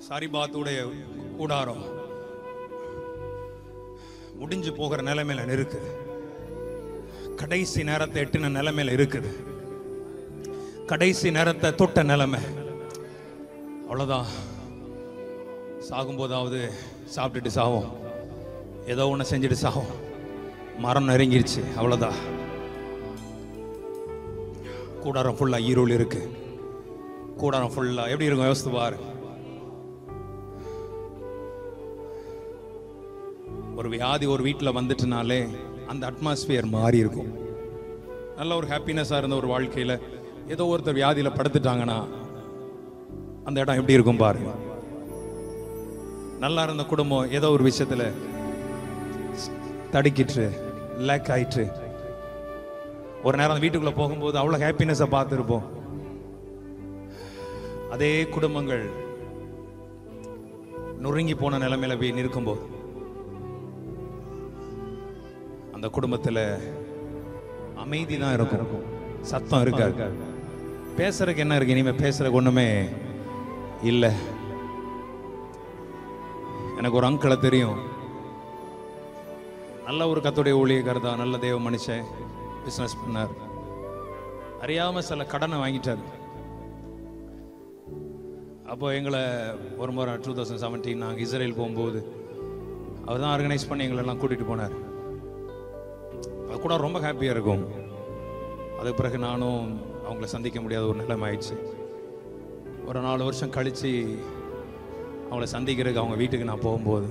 சாரிபாத்துடைய கூடாரம் முடிஞ்சு போகிற நிலைமையில இருக்குது. கடைசி நேரத்தை எட்டின நிலைமையில இருக்குது. கடைசி நேரத்தை தொட்ட நிலைமை. அவ்வளவுதான். சாகும்போதாவது சாப்பிட்டுட்டு சாவோம், ஏதோ ஒன்று செஞ்சுட்டு சாவோம். மரம் நெருங்கிருச்சு, அவ்வளோதான். கூடாரம் ஃபுல்லா ஈரோடு இருக்கு. கூடாரம் ஃபுல்லா எப்படி இருக்கும் யோசித்து பாரு. ஒரு வியாதி ஒரு வீட்டில் வந்துட்டுனாலே அந்த அட்மாஸ்பியர் மாறி இருக்கும். நல்ல ஒரு ஹாப்பினஸாக இருந்த ஒரு வாழ்க்கையில் ஏதோ ஒருத்தர் வியாதியில் படுத்துட்டாங்கன்னா அந்த இடம் எப்படி இருக்கும் பாருங்க. நல்லா இருந்த குடும்பம் ஏதோ ஒரு விஷயத்துல தடுக்கிட்டு லேக் ஆயிட்டு ஒரு நேரம் வீட்டுக்குள்ள போகும்போது அவ்வளவு ஹாப்பினஸை பார்த்துருப்போம். அதே குடும்பங்கள் நொறுங்கி போன நிலைமையில போய் நிற்கும்போது அந்த குடும்பத்துல அமைதி தான் இருக்கும், சத்தம் இருக்காது. பேசுறதுக்கு என்ன இருக்கு? இனிமே பேசுறதுக்கு ஒண்ணுமே இல்லை. எனக்கு ஒரு அங்கிளை தெரியும், நல்ல ஒரு கர்த்தருடைய ஊழியக்காரர் தான், நல்ல தேவ மனுஷன், பிசினஸ் பண்ணார். அறியாம சில கடனை வாங்கிட்டார். அப்போ எங்களை ஒரு முறை 2017 நாங்கள் இஸ்ரேல் போகும்போது அவர் தான் ஆர்கனைஸ் பண்ணி எங்களெல்லாம் கூட்டிகிட்டு போனார். அது கூட ரொம்ப ஹாப்பியாக இருக்கும். அதுக்கு பிறகு நானும் அவங்கள சந்திக்க முடியாத ஒரு நிலைமை ஆயிடுச்சு. ஒரு 4 வருஷம் கழித்து அவங்கள சந்திக்கிறதுக்கு அவங்க வீட்டுக்கு நான் போகும்போது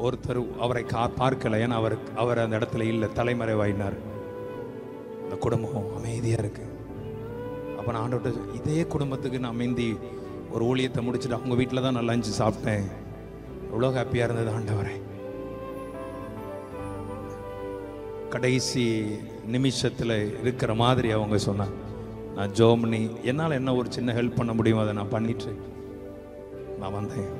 ஒருத்தர் அவரை பார்க்கல. ஏன்னா அவர் அந்த இடத்துல இல்லை, தலைமறைவாயினார். அந்த குடும்பம் அமைதியாக இருக்கு. அப்போ நான் ஆண்டவர்கிட்ட இதே குடும்பத்துக்கு நான் அமைந்தி ஒரு ஊழியத்தை முடிச்சுட்டு அவங்க வீட்டில் தான் நான் லஞ்சு சாப்பிட்டேன். எவ்வளோ ஹாப்பியாக இருந்தது ஆண்டவரே. கடைசி நிமிஷத்தில் இருக்கிற மாதிரி அவங்க சொன்னாங்க. நான் ஜோம்னி என்னால் என்ன ஒரு சின்ன ஹெல்ப் பண்ண முடியும் அதை நான் பண்ணிட்டு நான் வந்தேன்.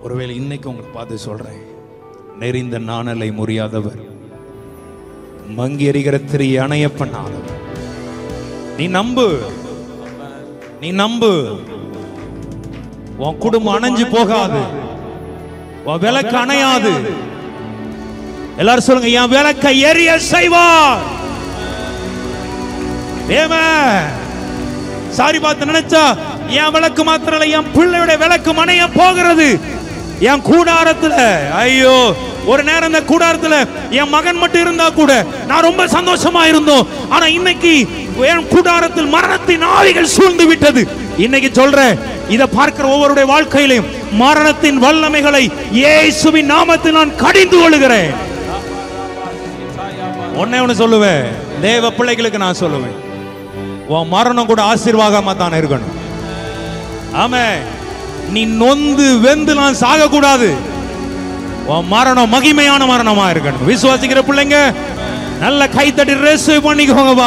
ஒருவேளை இன்னைக்கு உங்களை பார்த்து சொல்றேன், நெறிந்த நாணலை முறியாதவர், மங்கி எறிகிற திரி அணைய பண்ணாதவர். நீ நம்பு, நீ நம்பு. உன் குடும்பம் அணைஞ்சு போகாது, உன் விளக்கு அணையாது. எல்லாரும் சொல்லுங்க, என் விளக்கை எரிய செய்வார். சாரி பார்த்து நினைச்சா என் விளக்கு மாத்திரம் என் பிள்ளையோட விளக்கு அணைய போகிறது. என் கூடாரத்துல ஐயோ ஒரு நேரம் இந்த கூடாரத்துல என் மகன் மட்டும் இருந்தா கூட நான் ரொம்ப சந்தோஷமா இருந்தோம். ஆனா இன்னைக்கு என் கூடாரத்தில் மரணத்தின் ஆவிகள் சூழ்ந்து விட்டது. இன்னைக்கு சொல்றேன், இதை பார்க்கிற ஒவ்வொருடைய வாழ்க்கையிலும் மரணத்தின் வல்லமைகளை இயேசுவின் நாமத்தில் நான் கடிந்து கொள்கிறேன். ஒண்ணு சொல்லுவேன், தேவ பிள்ளைகளுக்கு நான் சொல்லுவேன், உன் மரணம் கூட ஆசீர்வாதமா தான் இருக்கணும். ஆமே, நீ நொந்து வெந்து நான் சாக கூடாது. உன் மரணம் மகிமையான மரணமா இருக்கணும். விசுவாசிக்கிற பிள்ளைங்க நல்ல கைத்தட்டி ரேஸ் பண்ணிக்கோங்க.